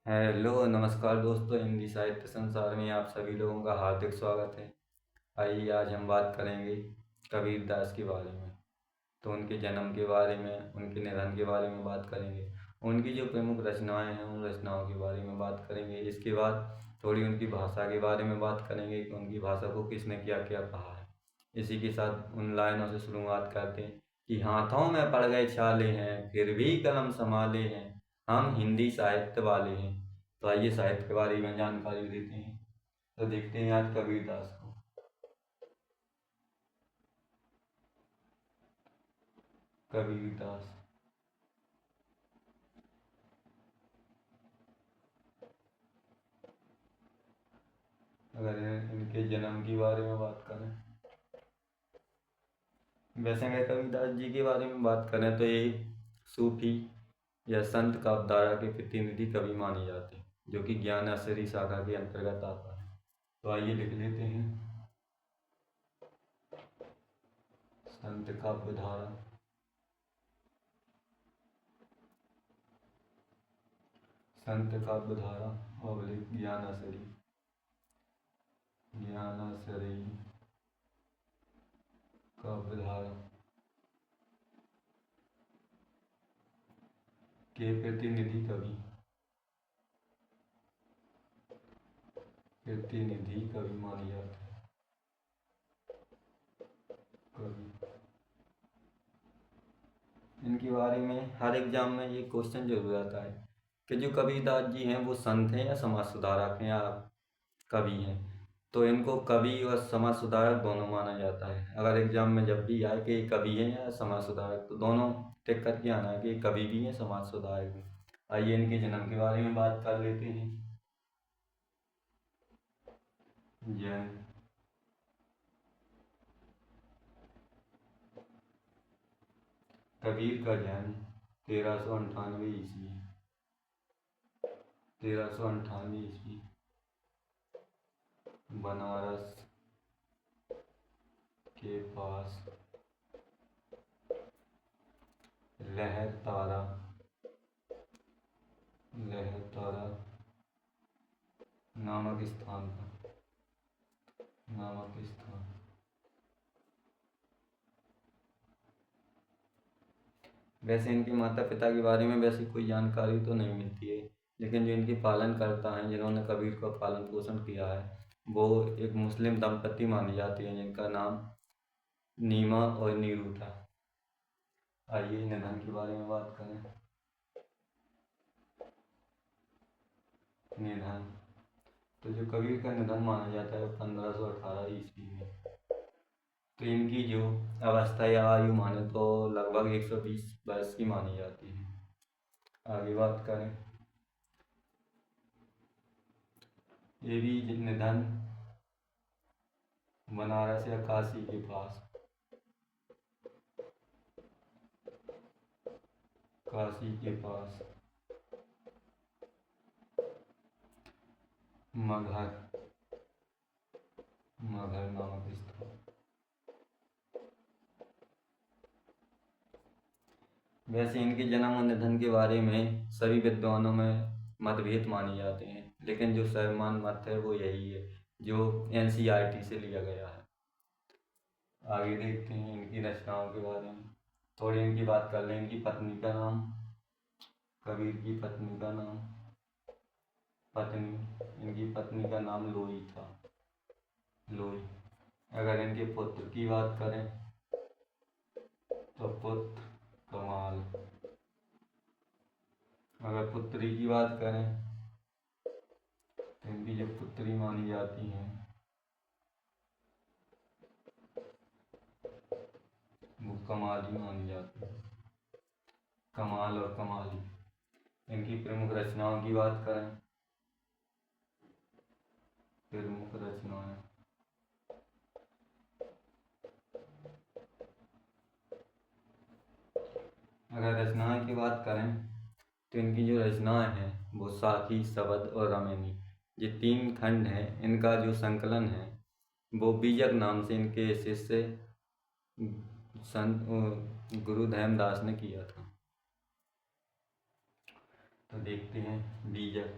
Hello नमस्कार दोस्तों, हिंदी साहित्य संसार में आप सभी लोगों का हार्दिक स्वागत है। आइए आज हम बात करेंगे कबीर दास के बारे में। तो उनके जन्म के बारे में, उनके निधन के बारे में बात करेंगे। उनकी जो प्रमुख रचनाएं हैं उन रचनाओं के बारे में बात करेंगे। इसके बाद थोड़ी उनकी भाषा के बारे में बात करेंगे कि उनकी भाषा को किसने क्या क्या कहा है। इसी के साथ उन लाइनों से शुरुआत करते हैं कि हाथों में पड़ गए छाले हैं फिर भी कलम संभाले हैं, हम हिंदी साहित्य वाले हैं। तो आइए साहित्य के बारे में जानकारी देते हैं। तो देखते हैं आज कबीरदास को। कबीरदास अगर इनके जन्म के बारे में बात करें, वैसे अगर कबीरदास जी के बारे में बात करें तो ये सूफी या संत काव्यधारा के प्रतिनिधि कवि माने जाते हैं, जो कि ज्ञान आश्रय शाखा के अंतर्गत आता है। तो आइए लिख लेते हैं संत काव्यधारा। संत काव्यधारा और ज्ञान आश्रय, ज्ञान आश्रय काव्यधारा के प्रतिनिधि कवि, प्रतिनिधि कवि माने जाते हैं। कवि, इनके बारे में हर एग्जाम में ये क्वेश्चन जरूर आता है कि जो कबीरदास जी हैं वो संत हैं या समाज सुधारक हैं या कवि हैं। तो इनको कवि और समाज सुधारक दोनों माना जाता है। अगर एग्जाम में जब भी आए कि ये कवि हैं या समाज सुधारक, तो दोनों टिक करके आना है कि ये कवि भी हैं समाज सुधारक भी। आइए इनके जन्म के बारे में बात कर लेते हैं। जैन कबीर का जन्म 1398 ईस्वी, 1398 ईस्वी बनारस के पास लहर तारा, लहर तारा नामक स्थान पर, नामक स्थान। वैसे इनके माता पिता के बारे में वैसे कोई जानकारी तो नहीं मिलती है, लेकिन जो इनके पालन करता है, जिन्होंने कबीर का पालन पोषण किया है, वो एक मुस्लिम दंपति मानी जाती है जिनका नाम नीमा और नीरू था। आइए निधन के बारे में बात करें। निधन, तो जो कबीर का निधन माना जाता है 1518 ईस्वी में। तो इनकी जो अवस्था या आयु माने तो लगभग 120 वर्ष की मानी जाती है। आगे बात करें, ये भी निधन बनारस या काशी के पास, काशी के पास मगहर, मगहर नामक स्थान। वैसे इनके जन्म और निधन के बारे में सभी विद्वानों में मतभेद माने जाते हैं, लेकिन जो सर्वमान्य मत है वो यही है जो NCERT से लिया गया है। आगे देखते हैं इनकी रचनाओं के बारे में। थोड़ी इनकी बात कर लें। इनकी पत्नी का नाम, कबीर की पत्नी का नाम, इनकी पत्नी का नाम लोई था, लोई। अगर इनके पुत्र की बात करें तो पुत्र कमाल। अगर पुत्री की बात करें तो इनकी जो पुत्री मानी जाती हैं वो कमाली मानी जाती है, कमाल और कमाली। इनकी प्रमुख रचनाओं की बात करें, प्रमुख रचनाएं, अगर रचनाएं की बात करें तो इनकी जो रचनाएं हैं वो साखी, शबद और रामायणी, ये 3 खंड हैं। इनका जो संकलन है वो बीजक नाम से इनके शिष्य संत गुरु धैमदास ने किया था। तो देखते हैं बीजक।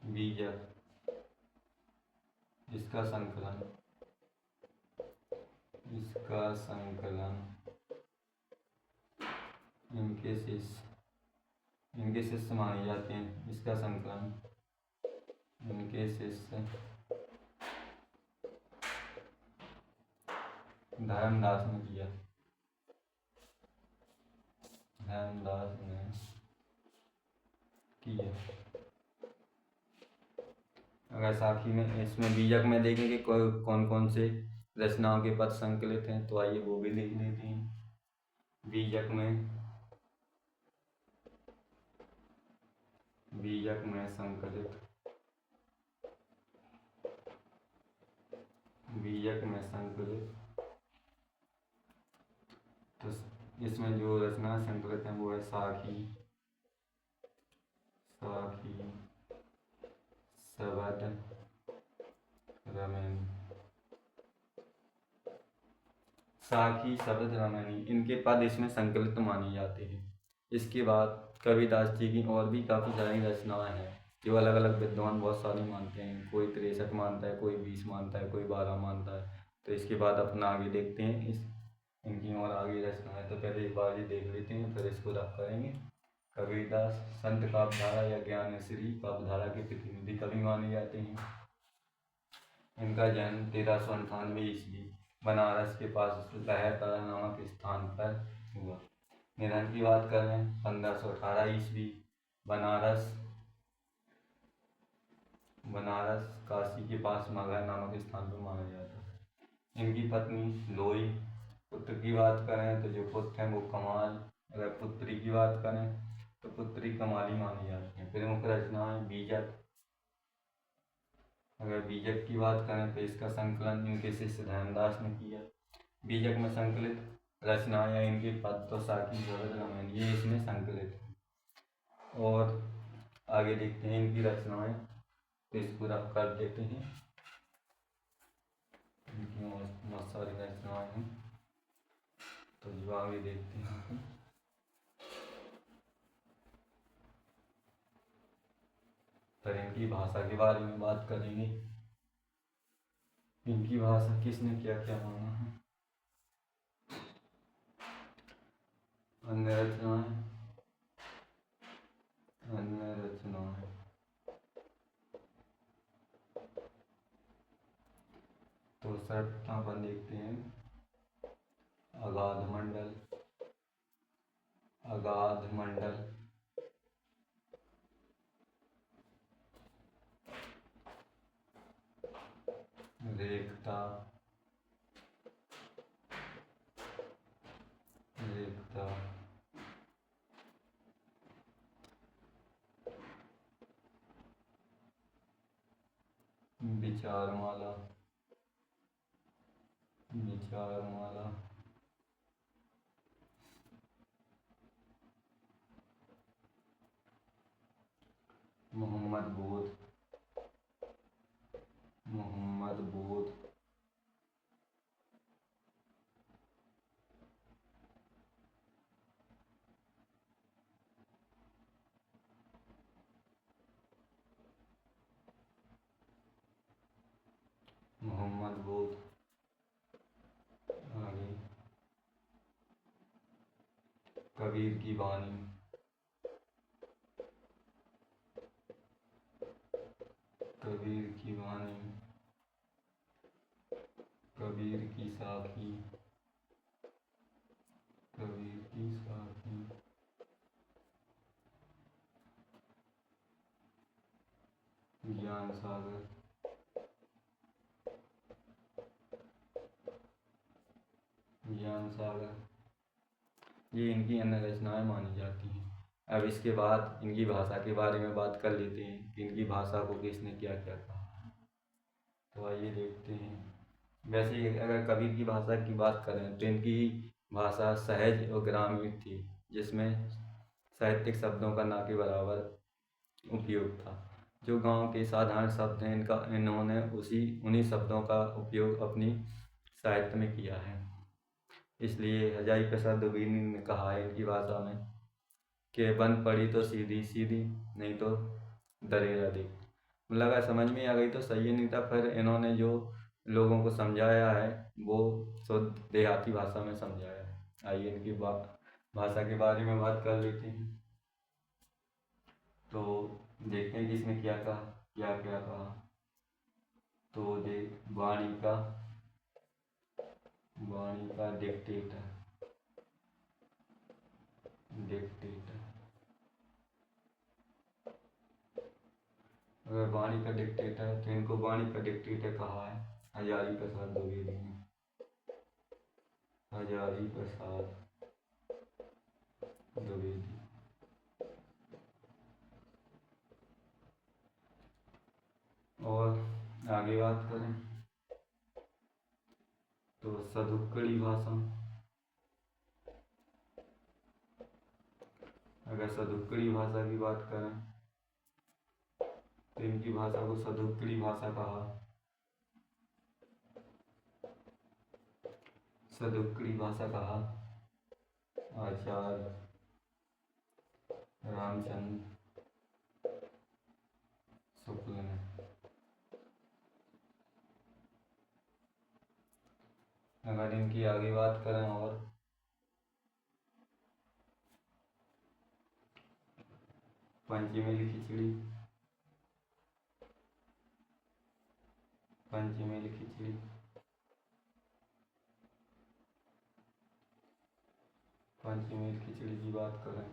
बीजक, इसका संकलन, इनके शिष्य माने जाते हैं। इसका संकलन इनके शिष्य धर्मदास ने किया। धर्मदास ने किया। अगर साखी में इसमें बीजक में देखेंगे कौन कौन से रचनाओं के पद संकलित हैं, तो आइए वो भी देख लेते हैं। बीजक में संकलित तो इसमें जो रचना संकलित है वो है साखी, शबद, रामायणी। साखी, शबद, रामायणी इनके पद इसमें संकलित माने जाते हैं। इसके बाद कबीरदास जी की और भी काफ़ी सारी रचनाएं हैं जो अलग अलग विद्वान बहुत सारी मानते हैं। कोई 63 मानता है, कोई 20 मानता है, कोई 12 मानता है। तो इसके बाद अपना आगे देखते हैं इनकी और आगे रचनाएं। तो पहले एक बार ये देख लेते हैं, फिर इसको रख करेंगे। कबीरदास संत काव्यधारा या ज्ञानश्री काव्यधारा के प्रतिनिधि कवि माने जाते हैं। इनका जन्म 1398 ईस्वी बनारस के पास लहरकला नामक स्थान पर हुआ। निधन की बात करें 1518 ईस्वी बनारस काशी के पास मगहर नामक स्थान पर माना जाता है। इनकी पत्नी लोई। पुत्र की बात करें तो जो पुत्र हैं वो कमाल। अगर पुत्री की बात करें तो पुत्री कमाली मानी जाती है। प्रमुख रचनाएं बीजक। अगर बीजक की बात करें तो इसका संकलन इनके शिष्य धर्मदास ने किया। बीजक में संकलित रचनाएं या इनके पद तो साखी, शबद, रामायणी ये इसमें संकलित है। और आगे देखते हैं इनकी रचनाएं, तो इसको रफ कर देते हैं। इनकी बहुत सारी रचनाएं हैं, तो जो आगे देखते हैं। फिर इनकी भाषा के बारे में बात करेंगे। इनकी भाषा किसने क्या क्या माना है। अन्य रचनाएं तो सर्वप्रथम अपन देखते हैं अगाध मंडल, रेखता, विचारमाला, मोहम्मद बोध, आगे कबीर की वाणी, कबीर की साखी, ज्ञान सागर, ये इनकी अन्य रचनाएं मानी जाती हैं। अब इसके बाद इनकी भाषा के बारे में बात कर लेते हैं कि इनकी भाषा को किसने क्या क्या कहा। तो आइए देखते हैं। वैसे अगर कबीर की भाषा की बात करें तो इनकी भाषा सहज और ग्रामीण थी, जिसमें साहित्यिक शब्दों का ना के बराबर उपयोग था। जो गांव के साधारण शब्द हैं इन्होंने उन्हीं शब्दों का उपयोग अपनी साहित्य में किया है। इसलिए हजारी प्रसाद द्विवेदी ने कहा है इनकी भाषा में कि बन पड़ी तो सीधी सीधी, नहीं तो दरेरा दे। लगा समझ में आ गई तो सही, नहीं था फिर इन्होंने जो लोगों को समझाया है वो शुद्ध देहाती भाषा में समझाया है। आइए इनकी भाषा के बारे में बात कर लेते हैं। तो देखते हैं कि इसमें क्या कहा, क्या क्या कहा। तो देख, वाणी का डिक्टेटर, अगर वाणी का डिक्टेटर है तो इनको वाणी का डिक्टेटर कहा है हजारी प्रसाद द्विवेदी ने। हजारी प्रसाद द्विवेदी। और आगे बात करें तो सदुक्कड़ी भाषा, अगर सदुक्कड़ी भाषा की बात करें तो इनकी भाषा को सदुक्कड़ी भाषा कहा। सदुक्कड़ी भाषा कहा आचार्य रामचंद्र शुक्ल ने। अगर इनकी आगे बात करें और पंचमेल खिचड़ी, पंचमेल खिचड़ी, पंचमेल खिचड़ी की बात करें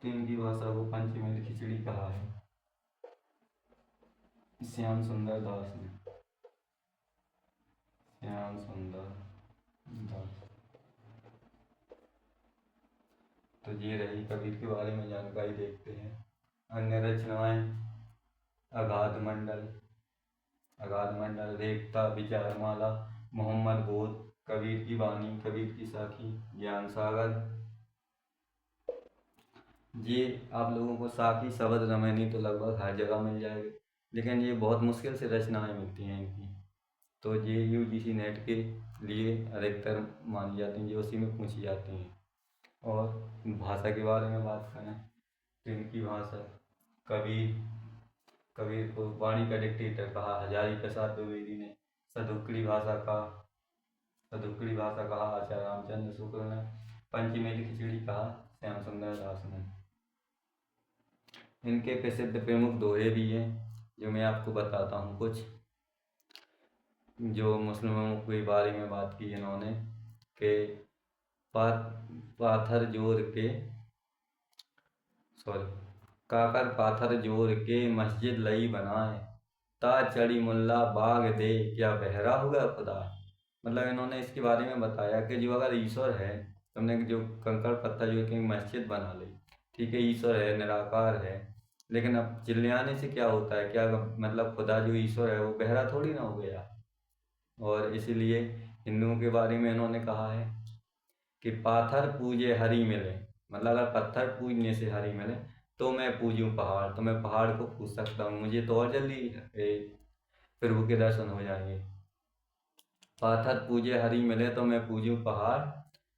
तो इनकी भाषा को पंचमेल खिचड़ी कहा है श्याम सुंदर दास ने। श्याम सुंदर दास। तो ये रही कबीर के बारे में जानकारी। देखते हैं अन्य रचनाएं। अगाध मंडल, अगाध मंडल, रेखता, विचारमाला, मोहम्मद बोध, कबीर की वाणी, कबीर की साखी, ज्ञान सागर। ये आप लोगों को साखी, शबद, रमैनी तो लगभग हर जगह मिल जाएगी, लेकिन ये बहुत मुश्किल से रचनाएं मिलती हैं इनकी। तो ये यूजीसी नेट के लिए अधिकतर मानी जाती हैं, जो उसी में पूछी जाती हैं। और भाषा के बारे में बात करें तो इनकी भाषा कबीर को वाणी का डिक्टेटर कहा हजारी प्रसाद द्विवेदी ने। सदुक्कड़ी भाषा कहा आचार्य रामचंद्र शुक्ल ने। पंचमेल खिचड़ी कहा श्याम सुंदर दास ने। इनके प्रसिद्ध प्रमुख दोहे भी हैं जो मैं आपको बताता हूँ कुछ। जो मुस्लिमों के बारे में बात की इन्होंने कि पाथर जोर के काकर पाथर जोर के मस्जिद लई बनाए, ता चढ़ी मुल्ला बाग दे क्या बहरा होगा खुदा। मतलब इन्होंने इसके बारे में बताया कि जो अगर ईश्वर है, तुमने जो कंकड़ पत्थर जो कि मस्जिद बना ली, ठीक है, ईश्वर है, निराकार है, लेकिन अब चिल्लाने से क्या होता है, क्या मतलब खुदा जो ईश्वर है वो बहरा थोड़ी ना हो गया। और इसीलिए हिंदुओं के बारे में इन्होंने कहा है कि पाथर पूजे हरि मिले, मतलब अगर पत्थर पूजने से हरि मिले तो मैं पूजूं पहाड़, तो मैं पहाड़ को पूज सकता हूँ, मुझे तो और जल्दी प्रभु के दर्शन हो जाएंगे। पाथर पूजे हरि मिले तो मैं पूजूं पहाड़,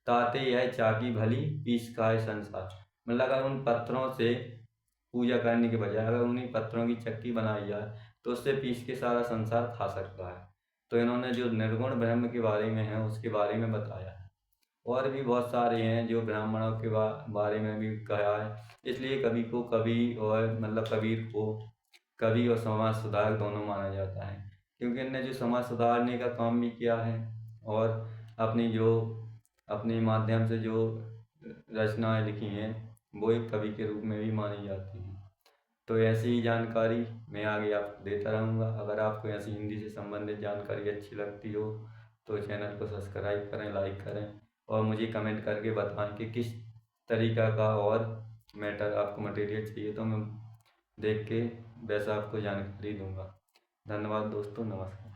ताते यह चाकी भली पीस खाए संसार। मतलब अगर उन पत्थरों से पूजा करने के बजाय अगर उन्हीं पत्थरों की चक्की बनाई जाए तो उससे पीस के सारा संसार खा सकता है। तो इन्होंने जो निर्गुण ब्रह्म के बारे में है उसके बारे में बताया है। और भी बहुत सारे हैं जो ब्राह्मणों के बारे में भी कहा है। इसलिए कवि को कवि और मतलब कबीर को कवि और समाज सुधारक दोनों माना जाता है, क्योंकि इनने जो समाज सुधारने का काम भी किया है और अपने माध्यम से जो रचनाएं लिखी हैं वो एक कवि के रूप में भी मानी जाती हैं। तो ऐसी ही जानकारी मैं आगे आपको देता रहूँगा। अगर आपको ऐसी हिंदी से संबंधित जानकारी अच्छी लगती हो तो चैनल को सब्सक्राइब करें, लाइक करें और मुझे कमेंट करके बताएं कि किस तरीका का और आपको मटेरियल चाहिए, तो मैं देख के वैसा आपको जानकारी दूंगा। धन्यवाद दोस्तों, नमस्कार।